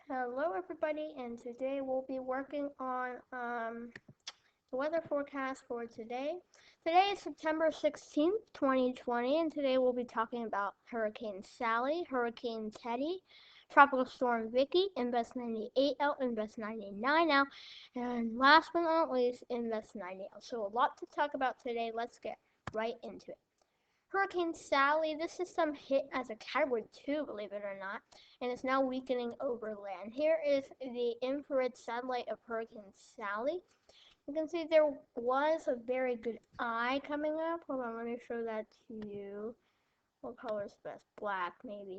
Hello everybody, and today we'll be working on the weather forecast for today. Today is September 16th, 2020, and today we'll be talking about Hurricane Sally, Hurricane Teddy, Tropical Storm Vicky, Invest 98 out, Invest 99 out, and last but not least, Invest 90 out. So a lot to talk about today. Let's get right into it. Hurricane Sally, this system hit as a Category 2, believe it or not, and is now weakening over land. Here is the infrared satellite of Hurricane Sally. You can see there was a very good eye coming up. Hold on, let me show that to you. What color is best? Black, maybe.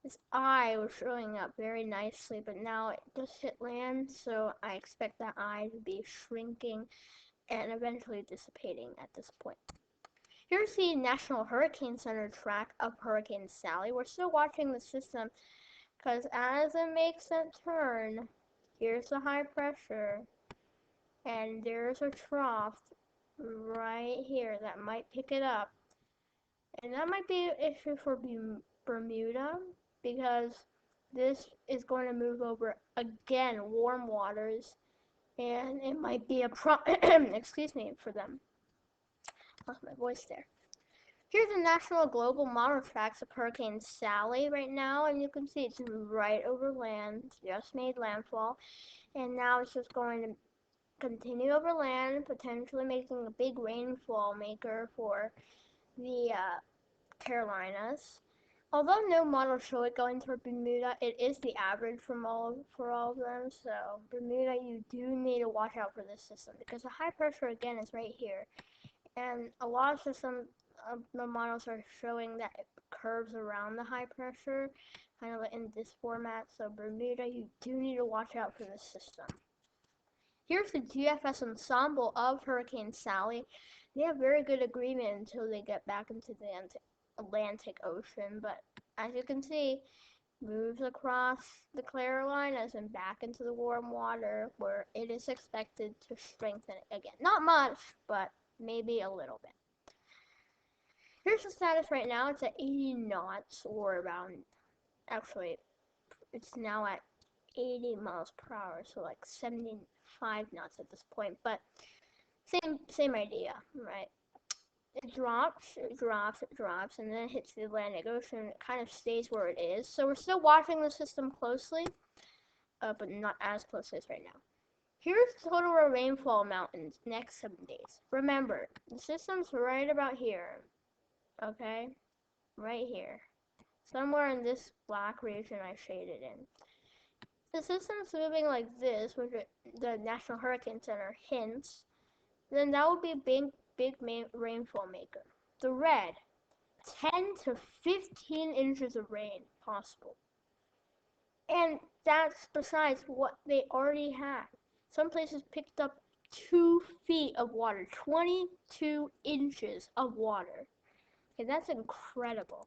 This eye was showing up very nicely, but now it just hit land, so I expect that eye to be shrinking and eventually dissipating at this point. Here's the National Hurricane Center track of Hurricane Sally. We're still watching the system because as it makes that turn, here's the high pressure, and there's a trough right here that might pick it up. And that might be an issue for Bermuda because this is going to move over again warm waters, and it might be a excuse me for them. Lost my voice there. Here's the national global model tracks of Hurricane Sally right now, and you can see it's right over land, just made landfall, and now it's just going to continue over land, potentially making a big rainfall maker for the Carolinas. Although no models show it going toward Bermuda, it is the average for all of them. So Bermuda, you do need to watch out for this system because the high pressure again is right here, and a lot of systems the models are showing that it curves around the high pressure, kind of in this format. So Bermuda, you do need to watch out for this system. Here's the GFS ensemble of Hurricane Sally. They have very good agreement until they get back into the Atlantic Ocean, but as you can see, moves across the Carolinas and back into the warm water where it is expected to strengthen again. Not much, but maybe a little bit. Here's the status right now. It's at 80 knots, or around, actually, it's now at 80 miles per hour, so like 75 knots at this point, but same idea, right? It drops, and then it hits the Atlantic Ocean. It kind of stays where it is. So we're still watching the system closely, but not as closely as right now. Here's the total rainfall amount in the next 7 days. Remember, the system's right about here. Okay, right here, somewhere in this black region I shaded in. The system's moving like this, which the National Hurricane Center hints, then that would be a big rainfall maker. The red, 10 to 15 inches of rain possible. And that's besides what they already had. Some places picked up 2 feet of water, 22 inches of water. Okay, that's incredible.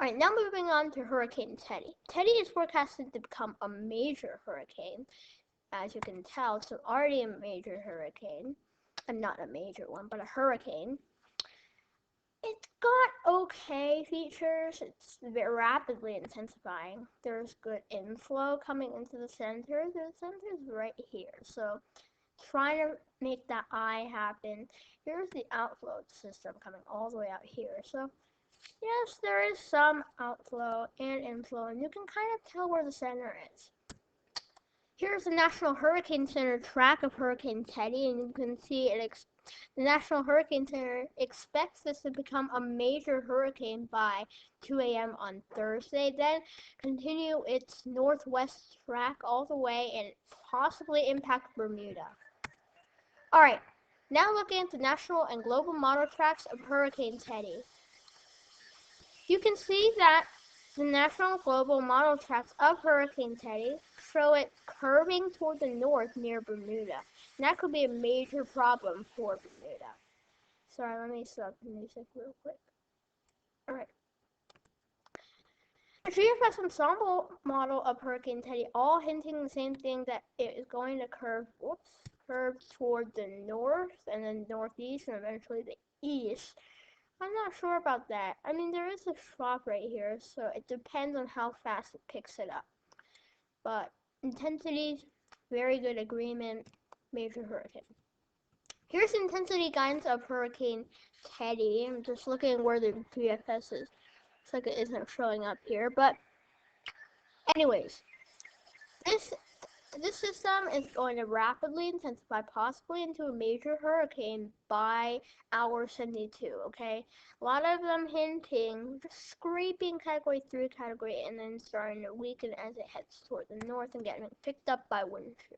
Alright, now moving on to Hurricane Teddy. Teddy is forecasted to become a major hurricane. As you can tell, it's already a major hurricane. And not a major one, but a hurricane. It's got okay features. It's very rapidly intensifying. There's good inflow coming into the center. The center is right here. So trying to make that eye happen. Here's the outflow system coming all the way out here. So yes, there is some outflow and inflow, and you can kind of tell where the center is. Here's the National Hurricane Center track of Hurricane Teddy, and you can see the National Hurricane Center expects this to become a major hurricane by 2 a.m. on Thursday, then continue its northwest track all the way and possibly impact Bermuda. Alright, now looking at the national and global model tracks of Hurricane Teddy. You can see that the national global model tracks of Hurricane Teddy show it curving toward the north near Bermuda. And that could be a major problem for Bermuda. Sorry, let me stop the music real quick. Alright. The GFS ensemble model of Hurricane Teddy all hinting the same thing, that it is going to curve toward the north and then northeast and eventually the east. I'm not sure about that. I mean, there is a trough right here, so it depends on how fast it picks it up. but intensities, very good agreement, major hurricane. Here's the intensity guidance of Hurricane Teddy. I'm just looking where the GFS is. Looks like it isn't showing up here, but anyways, this system is going to rapidly intensify, possibly into a major hurricane by hour 72, okay? A lot of them hinting, just scraping Category 3, Category, and then starting to weaken as it heads toward the north and getting picked up by wind shear.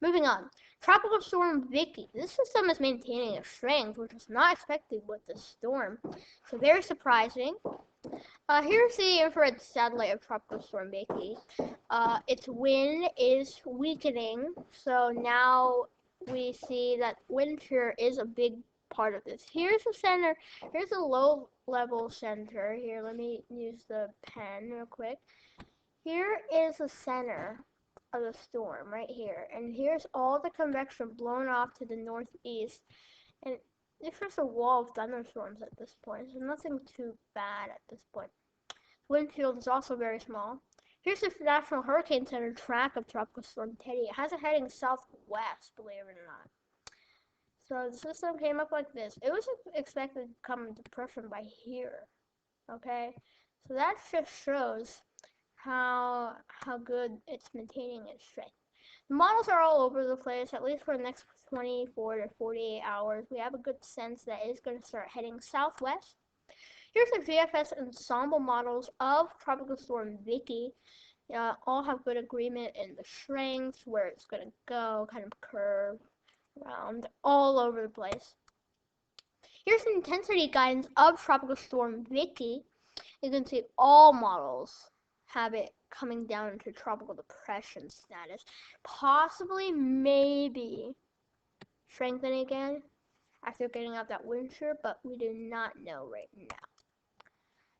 Moving on, Tropical Storm Vicky. This system is maintaining its strength, which was not expected with the storm. So very surprising. Here's the infrared satellite of Tropical Storm Vicky. Its wind is weakening, so now we see that wind shear is a big part of this. Here's the center. Here's a low-level center. Here, let me use the pen real quick. Here is the center of the storm right here, and here's all the convection blown off to the northeast, and it's just a wall of thunderstorms at this point, so nothing too bad at this point. Wind field is also very small. Here's the National Hurricane Center track of Tropical Storm Teddy. It has it heading southwest, believe it or not. So the system came up like this. It was expected to come into depression by here, okay? So that just shows how good it's maintaining its strength. The models are all over the place, at least for the next 24 to 48 hours. We have a good sense that it's going to start heading southwest. Here's the GFS ensemble models of Tropical Storm Vicky. All have good agreement in the strength, where it's going to go, kind of curve around all over the place. Here's the intensity guidance of Tropical Storm Vicky. You can see all models have it coming down into tropical depression status, possibly, maybe strengthening again after getting out that wind shear, but we do not know right now.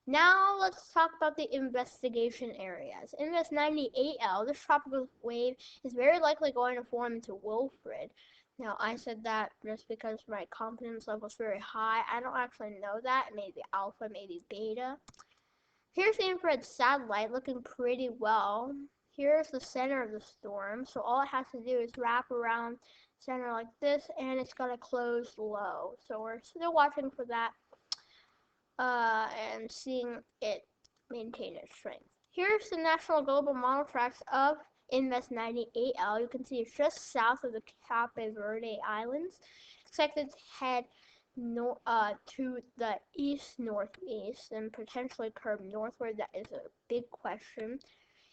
Now let's talk about the investigation areas. In this 98L, this tropical wave is very likely going to form into Wilfred. Now, I said that just because my confidence level is very high. I don't actually know that. Maybe alpha, maybe beta. Here's the infrared satellite looking pretty well. Here's the center of the storm. So all it has to do is wrap around center like this, and it's going to close low. So we're still watching for that and seeing it maintain its strength. Here's the National Global Model Tracks of Invest 98L. You can see it's just south of the Cape Verde Islands. Expected to head to the east-northeast and potentially curve northward. That is a big question.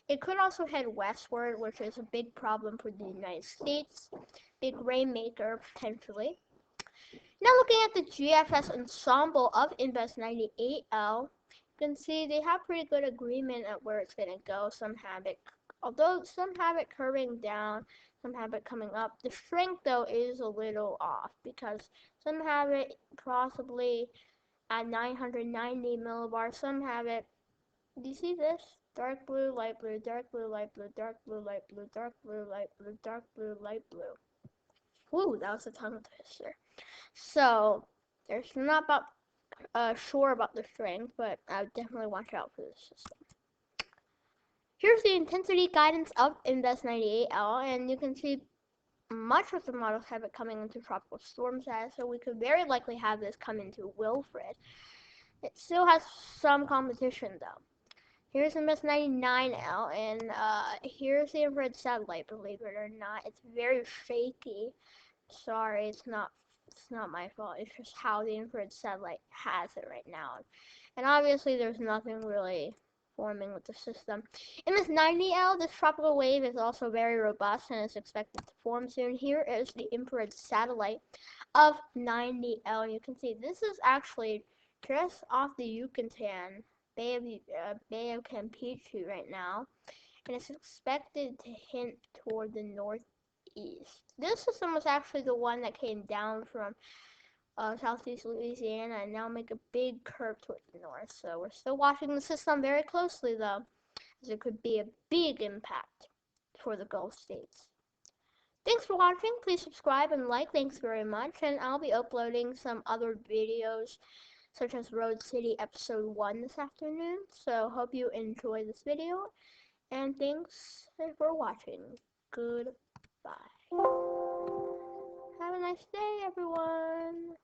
It could also head westward, which is a big problem for the United States. Big rainmaker, potentially. Now looking at the GFS ensemble of Invest 98L, you can see they have pretty good agreement at where it's going to go. Some have it, although some have it curving down, some have it coming up. The strength, though, is a little off because some have it possibly at 990 millibars. Some have it, do you see this? Dark blue, light blue, dark blue, light blue, dark blue, light blue, dark blue, light blue, dark blue, light blue. Woo, that was a tongue twister. So, there's not sure about the strength, but I would definitely watch out for this system. Here's the intensity guidance of Invest 98L, and you can see much of the models have it coming into tropical storm status, so we could very likely have this come into Wilfred. It still has some competition, though. Here's Invest 99L, and here's the infrared satellite, believe it or not. It's very shaky. Sorry, it's not my fault. It's just how the infrared satellite has it right now. And obviously there's nothing really forming with the system. In this 90L, this tropical wave is also very robust and is expected to form soon. Here is the infrared satellite of 90L. You can see this is actually just off the Yucatan, Bay of Campeche right now. And it's expected to hint toward the northeast. This system was actually the one that came down from southeast Louisiana and now make a big curve towards the north. So we're still watching the system very closely, though, as it could be a big impact for the Gulf states. Thanks for watching. Please subscribe and like. Thanks very much. And I'll be uploading some other videos, such as Road City Episode 1 this afternoon. So hope you enjoy this video. And thanks for watching. Goodbye. Have a nice day, everyone.